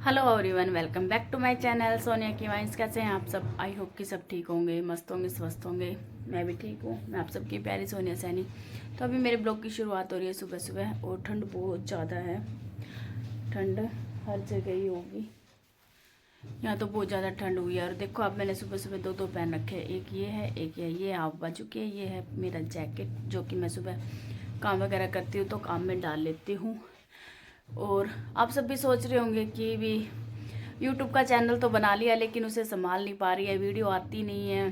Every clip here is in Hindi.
Hello everyone, welcome back to my channel Sonia की वाइन्स। कैसे हैं आप सब? आई होप कि सब ठीक होंगे, मस्त होंगे, स्वस्थ होंगे। मैं भी ठीक हूँ। मैं आप सबकी प्यारी सोनिया सैनी। तो अभी मेरे ब्लॉग की शुरुआत हो रही है सुबह सुबह, और ठंड बहुत ज़्यादा है। ठंड हर जगह ही होगी, यहाँ तो बहुत ज़्यादा ठंड हुई है। और देखो, अब मैंने सुबह सुबह दो पहन रखे हैं। एक ये है, एक ये हाफ बाजू के। ये है मेरा जैकेट, जो कि मैं सुबह काम वगैरह करती हूँ तो काम में डाल लेती हूँ। और आप सब भी सोच रहे होंगे कि भी यूट्यूब का चैनल तो बना लिया, लेकिन उसे संभाल नहीं पा रही है, वीडियो आती नहीं है,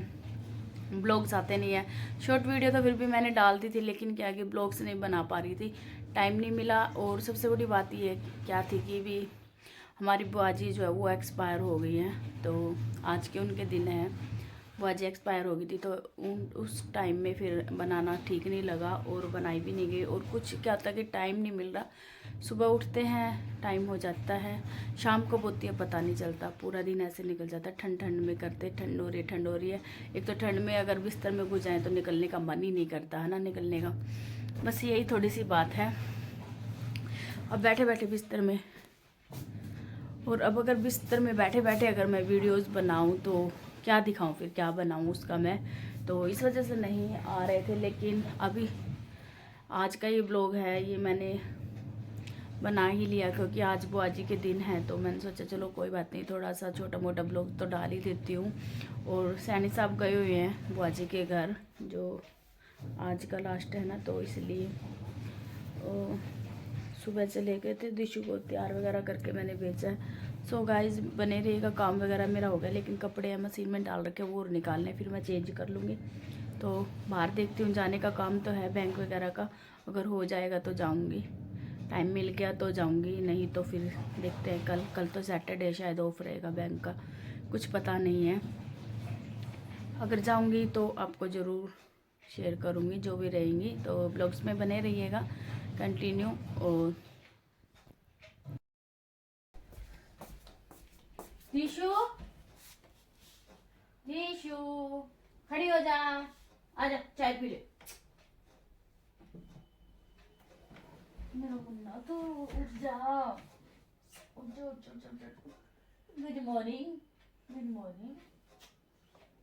ब्लॉग्स आते नहीं है। शॉर्ट वीडियो तो फिर भी मैंने डाल दी थी, लेकिन क्या कि ब्लॉग्स नहीं बना पा रही थी, टाइम नहीं मिला। और सबसे बड़ी बात ये क्या थी कि भी हमारी बुआ जी जो है वो एक्सपायर हो गई हैं। तो आज के उनके दिन हैं, बुआ जी एक्सपायर हो गई थी, तो उस टाइम में फिर बनाना ठीक नहीं लगा और बनाई भी नहीं गई। और कुछ क्या होता है कि टाइम नहीं मिल रहा, सुबह उठते हैं टाइम हो जाता है, शाम को बोती है पता नहीं चलता, पूरा दिन ऐसे निकल जाता है। ठंड ठंड में करते, ठंड हो रही है। एक तो ठंड में अगर बिस्तर में घुस जाए तो निकलने का मन ही नहीं करता है ना, निकलने का। बस यही थोड़ी सी बात है। अब बैठे बैठे बिस्तर में, और अब अगर बिस्तर में बैठे बैठे अगर मैं वीडियोस बनाऊं तो क्या दिखाऊं, फिर क्या बनाऊं उसका मैं। तो इस वजह से नहीं आ रहे थे, लेकिन अभी आज का ये ब्लॉग है, ये मैंने बना ही लिया क्योंकि आज बुआ जी के दिन है। तो मैंने सोचा चलो कोई बात नहीं, थोड़ा सा छोटा मोटा ब्लॉग तो डाल ही देती हूँ। और सैनी साहब गए हुए हैं बुआ जी के घर, जो आज का लास्ट है ना, तो इसलिए सुबह से ले गए थे। दिशु को तैयार वगैरह करके मैंने भेजा है। सो गाइस, बने रहिएगा। काम वगैरह मेरा हो गया, लेकिन कपड़े हैं मशीन में डाल रखे, वो निकालने, फिर मैं चेंज कर लूँगी। तो बाहर देखती हूँ, जाने का काम तो है बैंक वगैरह का, अगर हो जाएगा तो जाऊँगी, टाइम मिल गया तो जाऊँगी, नहीं तो फिर देखते हैं। कल तो सैटरडे शायद ऑफ रहेगा बैंक का, कुछ पता नहीं है। अगर जाऊँगी तो आपको ज़रूर शेयर करूँगी जो भी रहेंगी। तो ब्लॉग्स में बने रहिएगा कंटिन्यू। और टीशू, टीशू खड़ी हो जा, आजा चाय पी ले। मेरा मुन्ना तो उठ जा, उठ जा, उठ जा, उठ जा, उठ जा। गुड मॉर्निंग, गुड मॉर्निंग,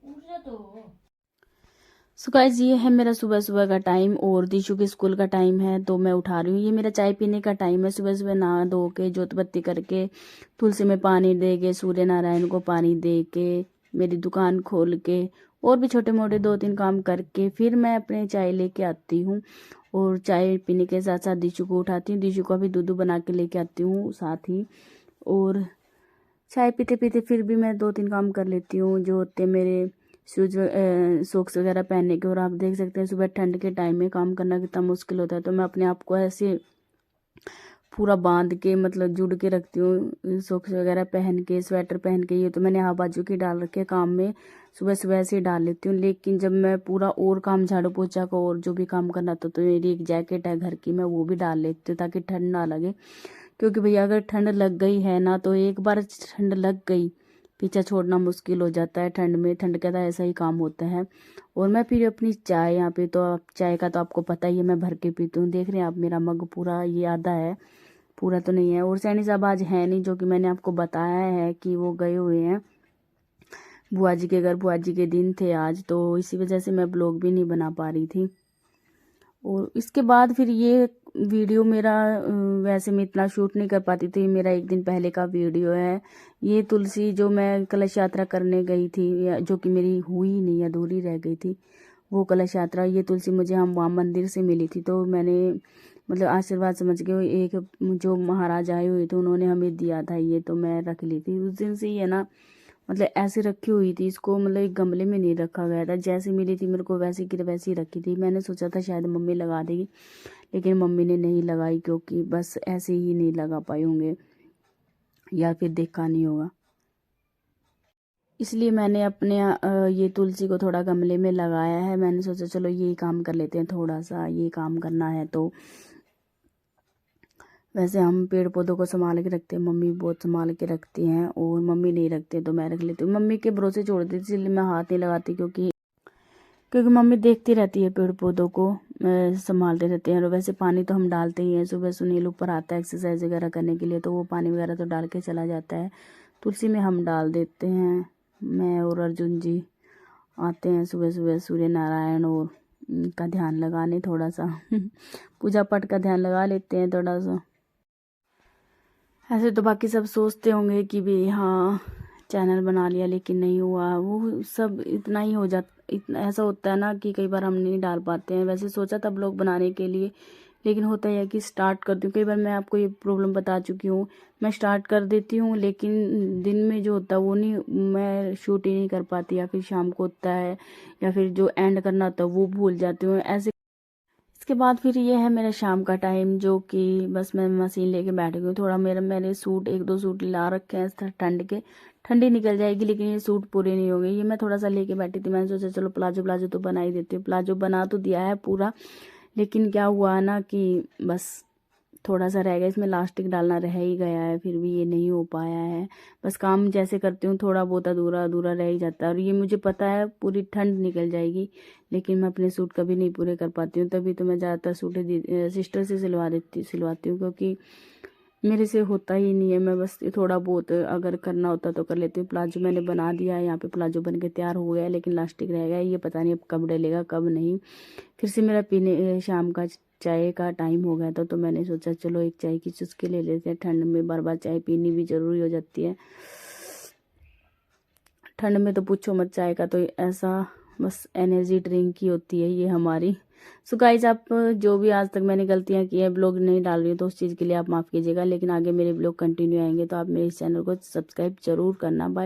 उठ जा तो। सो गाइस, ये है मेरा सुबह सुबह का टाइम, और दिशु के स्कूल का टाइम है, तो मैं उठा रही हूँ। ये मेरा चाय पीने का टाइम है। सुबह सुबह नहा धो के, जोत बत्ती करके, तुलसी में पानी दे के, सूर्य नारायण को पानी दे के, मेरी दुकान खोल के, और भी छोटे मोटे 2-3 काम करके, फिर मैं अपने चाय लेके आती हूँ। और चाय पीने के साथ साथ दिशु को उठाती हूँ, दिशु को भी दूध बना के लेके आती हूँ साथ ही। और चाय पीते पीते फिर भी मैं 2-3 काम कर लेती हूँ जो होते मेरे शूज सॉक्स वगैरह पहनने के। और आप देख सकते हैं सुबह ठंड के टाइम में काम करना कितना मुश्किल होता है, तो मैं अपने आप को ऐसे पूरा बांध के, मतलब जुड़ के रखती हूँ, सॉक्स वगैरह पहन के, स्वेटर पहन के। ये तो मैंने हाफ बाजू की डाल रखे काम में, सुबह सुबह ऐसे ही डाल लेती हूँ। लेकिन जब मैं पूरा और काम, झाड़ू पोछा का और जो भी काम करना था, तो मेरी एक जैकेट है घर की, मैं वो भी डाल लेती हूँ ताकि ठंड ना लगे। क्योंकि भैया अगर ठंड लग गई है ना, तो एक बार ठंड लग गई, पीछा छोड़ना मुश्किल हो जाता है ठंड में। ठंड का तो ऐसा ही काम होता है। और मैं पी रही हूँ अपनी चाय यहाँ पे। तो चाय का तो आपको पता ही है, मैं भर के पीती हूँ। देख रहे हैं आप, मेरा मग पूरा ये आधा है, पूरा तो नहीं है। और सैनी साहब आज है नहीं, जो कि मैंने आपको बताया है कि वो गए हुए हैं बुआ जी के घर, बुआ जी के दिन थे आज, तो इसी वजह से मैं ब्लॉग भी नहीं बना पा रही थी। और इसके बाद फिर ये वीडियो मेरा वैसे मैं इतना शूट नहीं कर पाती थी, मेरा एक दिन पहले का वीडियो है। ये तुलसी जो मैं कलश यात्रा करने गई थी, जो कि मेरी हुई नहीं, अधूरी रह गई थी वो कलश यात्रा, ये तुलसी मुझे हम वहाँ मंदिर से मिली थी। तो मैंने मतलब आशीर्वाद समझ के, एक जो महाराज आए हुए थे उन्होंने हमें दिया था ये, तो मैं रख ली थी उस दिन से। ये ना, मतलब ऐसे रखी हुई थी इसको, मतलब एक गमले में नहीं रखा गया था, जैसे मिली थी मेरे को वैसे की वैसी ही रखी थी। मैंने सोचा था शायद मम्मी लगा देगी, लेकिन मम्मी ने नहीं लगाई, क्योंकि बस ऐसे ही नहीं लगा पाए होंगे, या फिर देखा नहीं होगा। इसलिए मैंने अपने ये तुलसी को थोड़ा गमले में लगाया है। मैंने सोचा चलो ये काम कर लेते हैं, थोड़ा सा ये काम करना है। तो वैसे हम पेड़ पौधों को संभाल के रखते हैं, मम्मी बहुत संभाल के रखती हैं, और मम्मी नहीं रखते तो मैं रख लेती हूँ। मम्मी के भरोसे छोड़ देती, इसलिए मैं हाथ नहीं लगाती, क्योंकि क्योंकि मम्मी देखती रहती है पेड़ पौधों को, संभालते रहते हैं। और वैसे पानी तो हम डालते ही हैं, सुबह सुनील ऊपर आता है एक्सरसाइज वगैरह करने के लिए, तो वो पानी वगैरह तो डाल के चला जाता है। तुलसी में हम डाल देते हैं, मैं और अर्जुन जी आते हैं सुबह सुबह सूर्य नारायण और का ध्यान लगाने थोड़ा सा पूजा पाठ का ध्यान लगा लेते हैं थोड़ा सा। ऐसे तो बाकी सब सोचते होंगे कि भी हाँ चैनल बना लिया, लेकिन नहीं हुआ। वो सब इतना ही हो जाता, इतना ऐसा होता है ना कि कई बार हम नहीं डाल पाते हैं। वैसे सोचा था ब्लॉग बनाने के लिए, लेकिन होता है कि स्टार्ट करती हूँ, कई बार मैं आपको ये प्रॉब्लम बता चुकी हूँ, मैं स्टार्ट कर देती हूँ लेकिन दिन में जो होता है वो नहीं, मैं शूट ही नहीं कर पाती, या फिर शाम को होता है, या फिर जो एंड करना होता है वो भूल जाती हूँ ऐसे। इसके बाद फिर ये है मेरा शाम का टाइम, जो कि बस मैं मशीन लेके बैठ गई हूँ। थोड़ा मेरे सूट, एक दो सूट ला रखे हैं ठंड के, ठंडी निकल जाएगी, लेकिन ये सूट पूरे नहीं हो गए। ये मैं थोड़ा सा लेके बैठी थी, मैंने सोचा चलो प्लाजो तो बना ही देती हूँ। प्लाजो बना तो दिया है पूरा, लेकिन क्या हुआ ना कि बस थोड़ा सा रह गया, इसमें लास्टिक डालना रह ही गया है, फिर भी ये नहीं हो पाया है। बस काम जैसे करती हूँ थोड़ा बहुत अधूरा अधूरा रह ही जाता है, और ये मुझे पता है पूरी ठंड निकल जाएगी, लेकिन मैं अपने सूट कभी नहीं पूरे कर पाती हूँ। तभी तो मैं ज़्यादातर सूट सिस्टर से सिलवाती हूँ, क्योंकि मेरे से होता ही नहीं है। मैं बस थोड़ा बहुत अगर करना होता तो कर लेती हूँ। प्लाजो मैंने बना दिया है, यहाँ पे प्लाजो बन के तैयार हो गया है, लेकिन लास्टिक रह गया है, ये पता नहीं अब कब डलेगा कब नहीं। फिर से मेरा पीने शाम का चाय का टाइम हो गया था, तो मैंने सोचा चलो एक चाय की चुस्की ले लेते हैं। ठंड में बार बार चाय पीनी भी ज़रूरी हो जाती है, ठंड में तो पूछो मत। चाय का तो ऐसा बस एनर्जी ड्रिंक ही होती है ये हमारी। सो गाइज, आप जो भी आज तक मैंने गलतियां की है, ब्लॉग नहीं डाल रही हूँ, तो उस चीज़ के लिए आप माफ़ कीजिएगा, लेकिन आगे मेरे ब्लॉग कंटिन्यू आएंगे, तो आप मेरे इस चैनल को सब्सक्राइब जरूर करना। बाय।